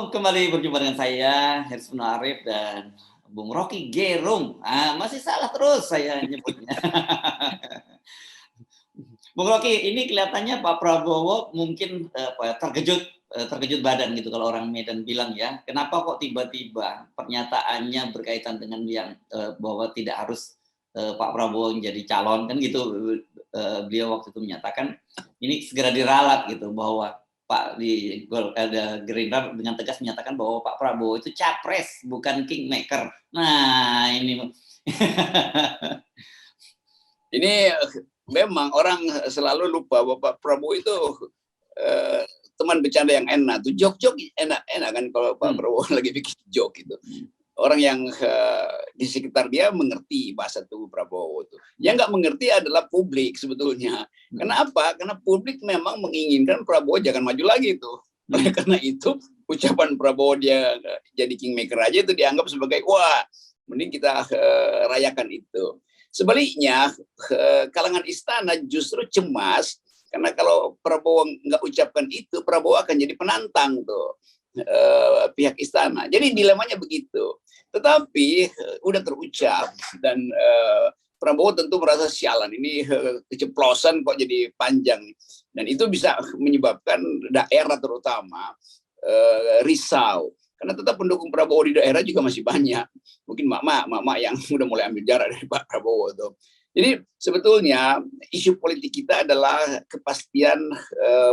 Kembali berjumpa dengan saya, Hersman Arif dan Bung Rocky Gerung. Masih salah terus saya nyebutnya. Bung Rocky, ini kelihatannya Pak Prabowo mungkin terkejut badan gitu kalau orang Medan bilang ya. Kenapa kok tiba-tiba pernyataannya berkaitan dengan yang bahwa tidak harus Pak Prabowo menjadi calon kan gitu. Beliau waktu itu menyatakan ini segera diralat gitu bahwa ada Gerindra dengan tegas menyatakan bahwa Pak Prabowo itu capres bukan kingmaker. Nah ini ini memang orang selalu lupa bahwa Pak Prabowo itu teman bercanda yang enak tuh, jok-jok enak kan kalau Pak Prabowo lagi bikin jok gitu. Orang yang di sekitar dia mengerti bahasa tubuh Prabowo itu. Yang nggak mengerti adalah publik sebetulnya. Kenapa? Karena publik memang menginginkan Prabowo jangan maju lagi tuh. Oleh karena itu ucapan Prabowo dia jadi kingmaker aja itu dianggap sebagai wah, mending kita rayakan itu. Sebaliknya kalangan istana justru cemas karena kalau Prabowo nggak ucapkan itu, Prabowo akan jadi penantang tuh pihak istana. Jadi dilemanya begitu. Tetapi udah terucap dan Prabowo tentu merasa sialan ini keceplosan kok jadi panjang dan itu bisa menyebabkan daerah terutama risau karena tetap pendukung Prabowo di daerah juga masih banyak. Mungkin mak-mak yang udah mulai ambil jarak dari Pak Prabowo tuh. Jadi sebetulnya isu politik kita adalah kepastian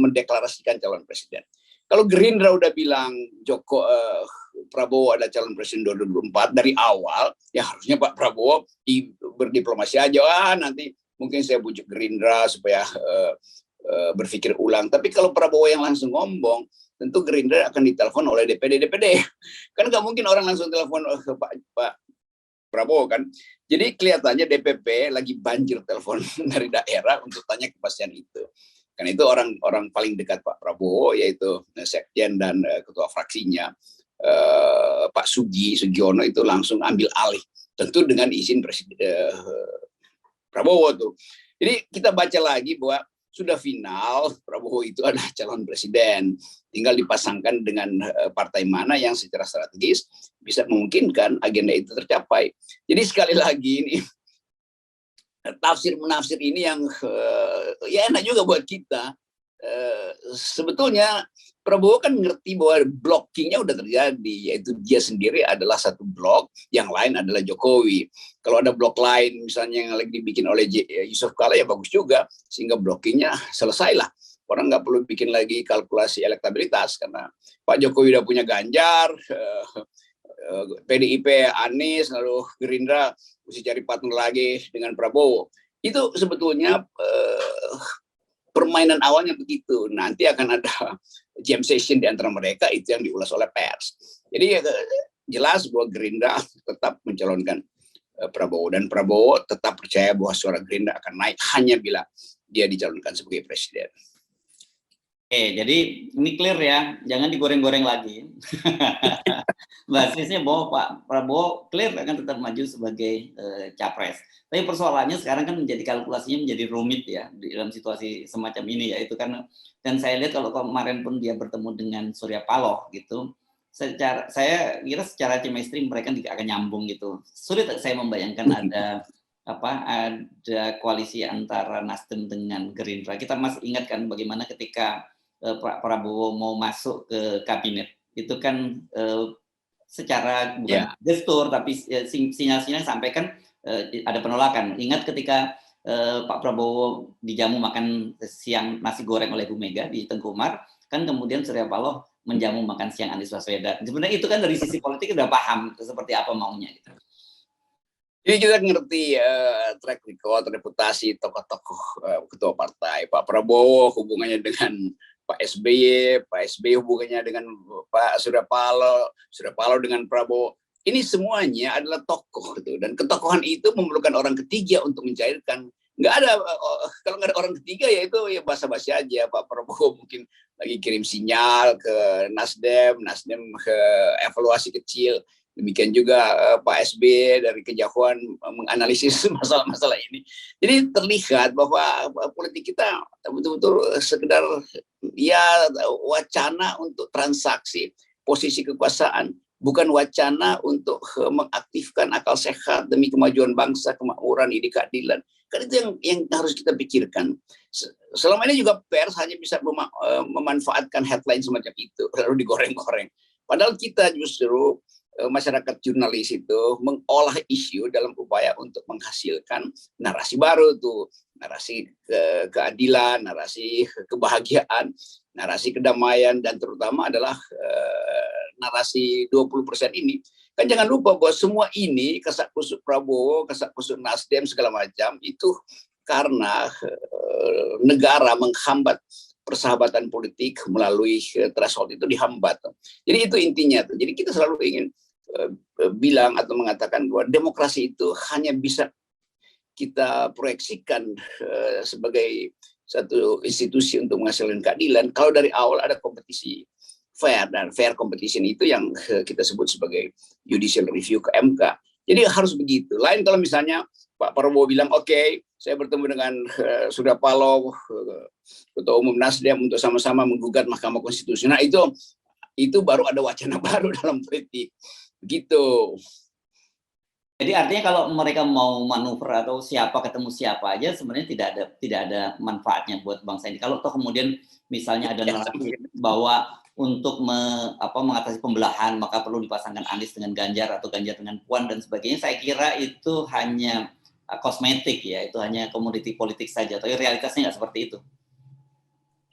mendeklarasikan calon presiden. Kalau Gerindra udah bilang Prabowo ada calon presiden 2024 dari awal, ya harusnya Pak Prabowo berdiplomasi aja. Nanti mungkin saya bujuk Gerindra supaya berpikir ulang. Tapi kalau Prabowo yang langsung ngomong, tentu Gerindra akan ditelepon oleh DPD. Kan nggak mungkin orang langsung telepon ke Pak Prabowo kan. Jadi kelihatannya DPP lagi banjir telepon dari daerah untuk tanya kepastian itu. Karena itu orang paling dekat Pak Prabowo yaitu Sekjen dan ketua fraksinya Pak Sugiono itu langsung ambil alih tentu dengan izin Presiden Prabowo tuh. Jadi kita baca lagi bahwa sudah final Prabowo itu adalah calon presiden, tinggal dipasangkan dengan partai mana yang secara strategis bisa memungkinkan agenda itu tercapai. Jadi sekali lagi ini tafsir-menafsir ini yang ya enak juga buat kita. Sebetulnya Prabowo kan ngerti bahwa blockingnya udah terjadi, yaitu dia sendiri adalah satu blok, yang lain adalah Jokowi. Kalau ada blok lain misalnya yang lagi dibikin oleh Yusuf Kala ya bagus juga, sehingga blockingnya selesai lah. Orang nggak perlu bikin lagi kalkulasi elektabilitas karena Pak Jokowi udah punya Ganjar, PDIP Anies, lalu Gerindra mesti cari partner lagi dengan Prabowo. Itu sebetulnya permainan awalnya begitu. Nanti akan ada jam session di antara mereka, itu yang diulas oleh pers. Jadi jelas bahwa Gerindra tetap mencalonkan Prabowo dan Prabowo tetap percaya bahwa suara Gerindra akan naik hanya bila dia dicalonkan sebagai presiden. Oke, jadi ini clear ya, jangan digoreng-goreng lagi. Basisnya bahwa Pak Prabowo clear akan tetap maju sebagai capres. Tapi persoalannya sekarang kan menjadi kalkulasinya menjadi rumit ya di dalam situasi semacam ini ya. Itu karena dan saya lihat kalau kemarin pun dia bertemu dengan Surya Paloh gitu, saya kira secara chemistry mereka tidak akan nyambung gitu. Sulit saya membayangkan ada koalisi antara Nasdem dengan Gerindra. Kita masih ingatkan bagaimana ketika Pak Prabowo mau masuk ke kabinet itu kan secara bukan gestur tapi sinyal-sinyal sampaikan ada penolakan. Ingat ketika Pak Prabowo dijamu makan siang nasi goreng oleh Bu Mega di Tengku Umar, kan kemudian Surya Paloh menjamu makan siang Anies Baswedan. Sebenarnya itu kan dari sisi politik udah paham seperti apa maunya gitu. Jadi kita ngerti track record, reputasi tokoh-tokoh ketua partai. Pak Prabowo hubungannya dengan Pak SBY hubungannya dengan Pak Surya Paloh dengan Prabowo. Ini semuanya adalah tokoh gitu. Dan ketokohan itu memerlukan orang ketiga untuk mencairkan. Nggak ada kalau nggak ada orang ketiga ya itu ya basa-basi aja. Pak Prabowo mungkin lagi kirim sinyal ke Nasdem ke evaluasi kecil. Demikian juga Pak SBY dari kejauhan menganalisis masalah-masalah ini. Jadi terlihat bahwa politik kita betul-betul sekedar ya wacana untuk transaksi. posisi kekuasaan, bukan wacana untuk mengaktifkan akal sehat demi kemajuan bangsa, kemakmuran, ide keadilan. Kan itu yang harus kita pikirkan. Selama ini juga pers hanya bisa memanfaatkan headline semacam itu, lalu digoreng-goreng. Padahal kita justru masyarakat jurnalis itu mengolah isu dalam upaya untuk menghasilkan narasi baru tuh, narasi keadilan, narasi kebahagiaan, narasi kedamaian, dan terutama adalah narasi 20% ini. Kan jangan lupa bahwa semua ini kasak-kusuk Prabowo, kasak-kusuk Nasdem segala macam itu karena negara menghambat persahabatan politik melalui threshold itu dihambat. Jadi itu intinya tuh. Jadi kita selalu ingin bilang atau mengatakan bahwa demokrasi itu hanya bisa kita proyeksikan sebagai satu institusi untuk menghasilkan keadilan kalau dari awal ada kompetisi fair, dan fair competition itu yang kita sebut sebagai judicial review ke MK. Jadi harus begitu. Lain kalau misalnya Pak Prabowo bilang, oke, saya bertemu dengan Surya Paloh, Ketua Umum Nasdem, untuk sama-sama menggugat Mahkamah Konstitusi. Nah itu baru ada wacana baru dalam politik. Begitu. Jadi artinya kalau mereka mau manuver atau siapa ketemu siapa aja sebenarnya tidak ada manfaatnya buat bangsa ini. Kalau toh kemudian misalnya ada narasi bahwa untuk mengatasi pembelahan maka perlu dipasangkan Anies dengan Ganjar atau Ganjar dengan Puan dan sebagainya, saya kira itu hanya kosmetik ya, itu hanya komoditi politik saja. Tapi realitasnya nggak seperti itu.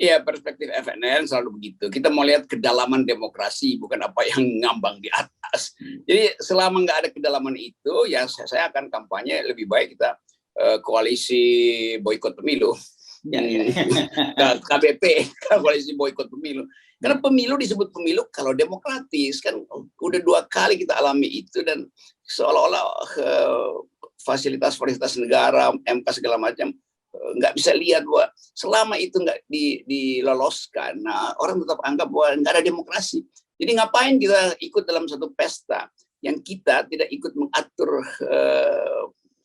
Iya, perspektif FNN selalu begitu. Kita mau lihat kedalaman demokrasi, bukan apa yang ngambang di atas. Jadi selama nggak ada kedalaman itu, ya saya akan kampanye lebih baik kita koalisi boikot pemilu. KBP, koalisi boikot pemilu. Karena pemilu disebut pemilu kalau demokratis. Kan udah 2 kali kita alami itu, dan seolah-olah fasilitas-fasilitas negara, MK segala macam, nggak bisa lihat bahwa selama itu nggak diloloskan, nah orang tetap anggap bahwa nggak ada demokrasi. Jadi ngapain kita ikut dalam satu pesta yang kita tidak ikut mengatur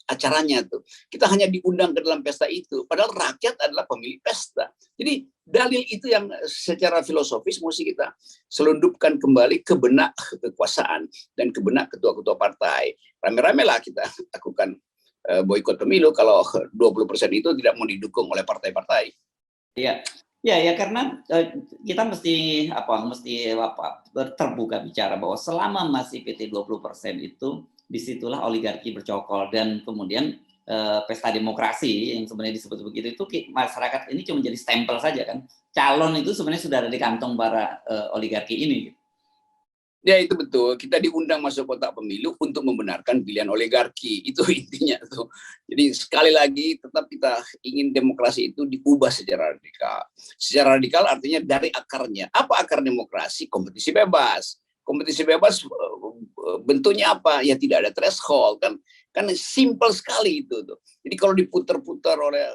acaranya tuh. Kita hanya diundang ke dalam pesta itu, padahal rakyat adalah pemilik pesta. Jadi dalil itu yang secara filosofis mesti kita selundupkan kembali ke benak kekuasaan dan ke benak ketua-ketua partai. Rame-rame lah kita lakukan boikot pemilu kalau 20% itu tidak mau didukung oleh partai-partai. Iya, ya karena kita mesti terbuka bicara bahwa selama masih PT 20% itu, disitulah oligarki bercokol, dan kemudian pesta demokrasi yang sebenarnya disebut begitu itu masyarakat ini cuma jadi stempel saja kan. Calon itu sebenarnya sudah ada di kantong para oligarki ini. Ya itu betul, kita diundang masuk kotak pemilu untuk membenarkan pilihan oligarki, itu intinya tuh. Jadi sekali lagi tetap kita ingin demokrasi itu diubah secara radikal. Secara radikal artinya dari akarnya. Apa akar demokrasi? Kompetisi bebas. Kompetisi bebas bentuknya apa? Ya tidak ada threshold kan simple sekali itu tuh. Jadi kalau diputar-putar oleh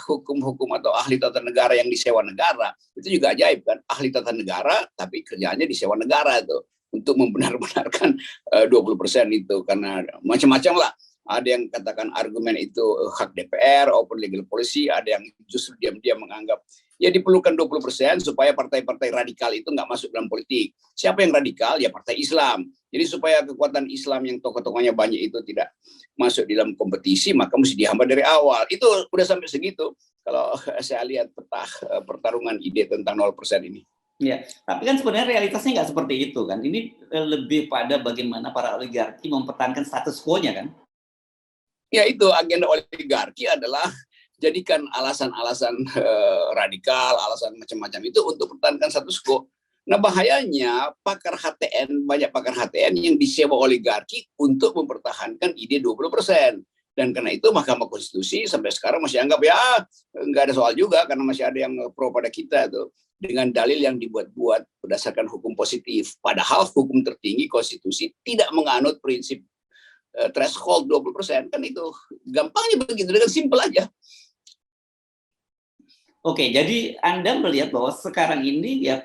hukum-hukum atau ahli tata negara yang disewa negara, itu juga ajaib kan, ahli tata negara tapi kerjanya disewa negara tuh, untuk membenar-benarkan 20% itu, karena macam-macam lah. Ada yang katakan argumen itu hak DPR, open legal policy, ada yang justru diam-diam menganggap ya diperlukan 20% supaya partai-partai radikal itu nggak masuk dalam politik. Siapa yang radikal? Ya partai Islam. Jadi supaya kekuatan Islam yang tokoh-tokohnya banyak itu tidak masuk di dalam kompetisi, maka mesti dihambat dari awal. Itu udah sampai segitu kalau saya lihat peta pertarungan ide tentang 0% ini. Ya, tapi kan sebenarnya realitasnya nggak seperti itu kan. Ini lebih pada bagaimana para oligarki mempertahankan status quo-nya kan. Ya itu agenda oligarki adalah jadikan alasan-alasan radikal, alasan macam-macam itu untuk pertahankan status quo. Nah bahayanya pakar HTN, banyak pakar HTN yang disewa oligarki untuk mempertahankan ide 20%. Dan karena itu Mahkamah Konstitusi sampai sekarang masih anggap ya nggak ada soal juga, karena masih ada yang pro pada kita tuh, dengan dalil yang dibuat-buat berdasarkan hukum positif. Padahal hukum tertinggi konstitusi tidak menganut prinsip threshold 20%. Kan itu gampangnya begitu, dengan simpel aja. Oke, jadi Anda melihat bahwa sekarang ini ya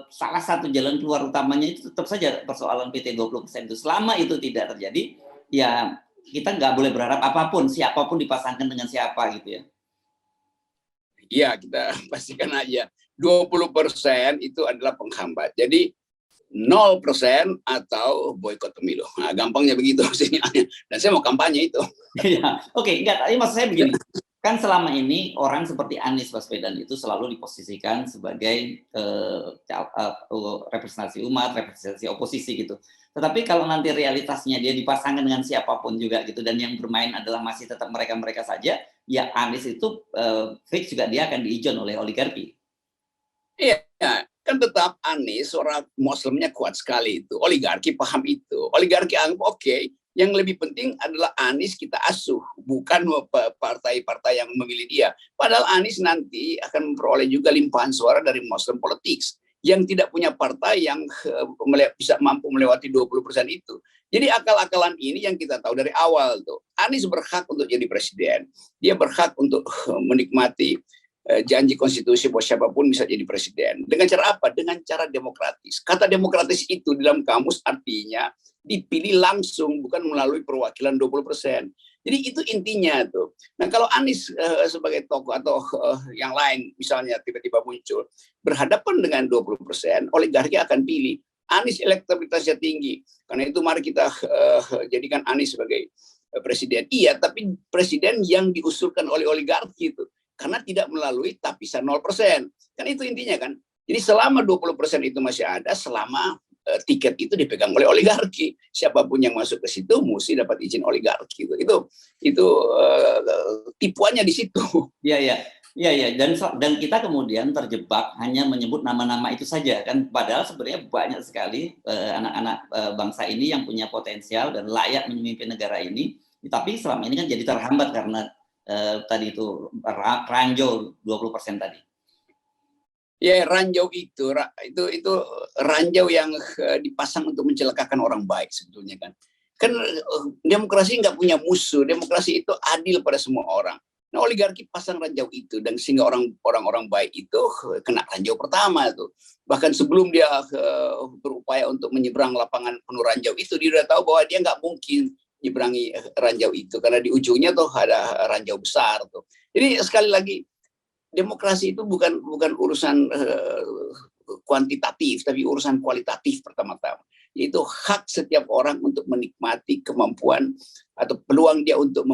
salah satu jalan keluar utamanya itu tetap saja persoalan PT 20% itu. Selama itu tidak terjadi, ya kita nggak boleh berharap apapun, siapapun dipasangkan dengan siapa gitu ya. Iya, kita pastikan aja 20% itu adalah penghambat. Jadi 0% atau boikot pemilu. Nah, gampangnya begitu sinyalnya. Dan saya mau kampanye itu. Ya, oke, enggak. Tapi maksud saya begini, kan selama ini orang seperti Anies Baswedan itu selalu diposisikan sebagai representasi umat, representasi oposisi gitu. Tetapi kalau nanti realitasnya dia dipasangkan dengan siapapun juga gitu, dan yang bermain adalah masih tetap mereka-mereka saja, ya Anies itu fix juga dia akan diijon oleh oligarki. Iya, kan tetap Anies orang Muslimnya kuat sekali itu. Oligarki paham itu. Oligarki anggap oke, yang lebih penting adalah Anies kita asuh, bukan partai-partai yang memilih dia. Padahal Anies nanti akan memperoleh juga limpahan suara dari Muslim politics yang tidak punya partai yang bisa mampu melewati 20% itu. Jadi akal-akalan ini yang kita tahu dari awal tuh. Anies berhak untuk jadi presiden. Dia berhak untuk menikmati janji konstitusi bahwa siapapun bisa jadi presiden. Dengan cara apa? Dengan cara demokratis. Kata demokratis itu di dalam kamus artinya dipilih langsung, bukan melalui perwakilan 20%. Jadi itu intinya tuh. Nah kalau Anies sebagai tokoh atau yang lain misalnya tiba-tiba muncul berhadapan dengan 20%, oligarki akan pilih. Anies elektabilitasnya tinggi. Karena itu mari kita jadikan Anies sebagai presiden. Iya, tapi presiden yang diusulkan oleh oligarki itu. Karena tidak melalui tapisan 0%. Kan itu intinya kan. Jadi selama 20% itu masih ada, selama tiket itu dipegang oleh oligarki. Siapapun yang masuk ke situ mesti dapat izin oligarki. Itu tipuannya di situ. Iya. Dan kita kemudian terjebak hanya menyebut nama-nama itu saja kan. Padahal sebenarnya banyak sekali anak-anak bangsa ini yang punya potensial dan layak memimpin negara ini. Tapi selama ini kan jadi terhambat karena tadi itu ranjau 20% tadi. Ya, ranjau itu ranjau yang dipasang untuk mencelakakan orang baik sebetulnya kan. Kan demokrasi nggak punya musuh, demokrasi itu adil pada semua orang. Nah, oligarki pasang ranjau itu dan sehingga orang-orang baik itu kena ranjau pertama tuh. Bahkan sebelum dia berupaya untuk menyeberang lapangan penuh ranjau itu, dia sudah tahu bahwa dia nggak mungkin nyeberangi ranjau itu karena di ujungnya tuh ada ranjau besar tuh. Jadi sekali lagi demokrasi itu bukan urusan kuantitatif tapi urusan kualitatif pertama-tama. Yaitu hak setiap orang untuk menikmati kemampuan atau peluang dia untuk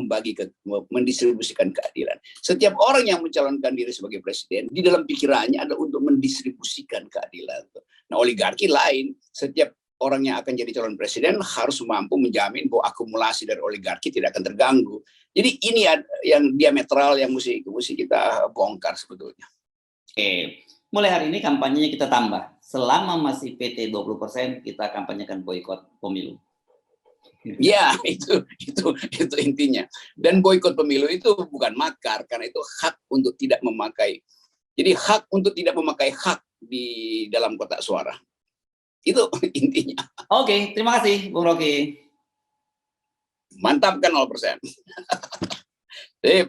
mendistribusikan keadilan. Setiap orang yang mencalonkan diri sebagai presiden di dalam pikirannya adalah untuk mendistribusikan keadilan. Nah, oligarki lain, setiap orang yang akan jadi calon presiden harus mampu menjamin bahwa akumulasi dari oligarki tidak akan terganggu. Jadi ini yang diametral yang mesti kita bongkar sebetulnya. Oke, mulai hari ini kampanyenya kita tambah. Selama masih PT 20%, kita kampanyekan boikot pemilu. Ya, itu intinya. Dan boikot pemilu itu bukan makar, karena itu hak untuk tidak memakai. Jadi hak untuk tidak memakai hak di dalam kotak suara. Itu intinya. Oke, terima kasih Bung Rocky. Mantap kan 0%. Sip.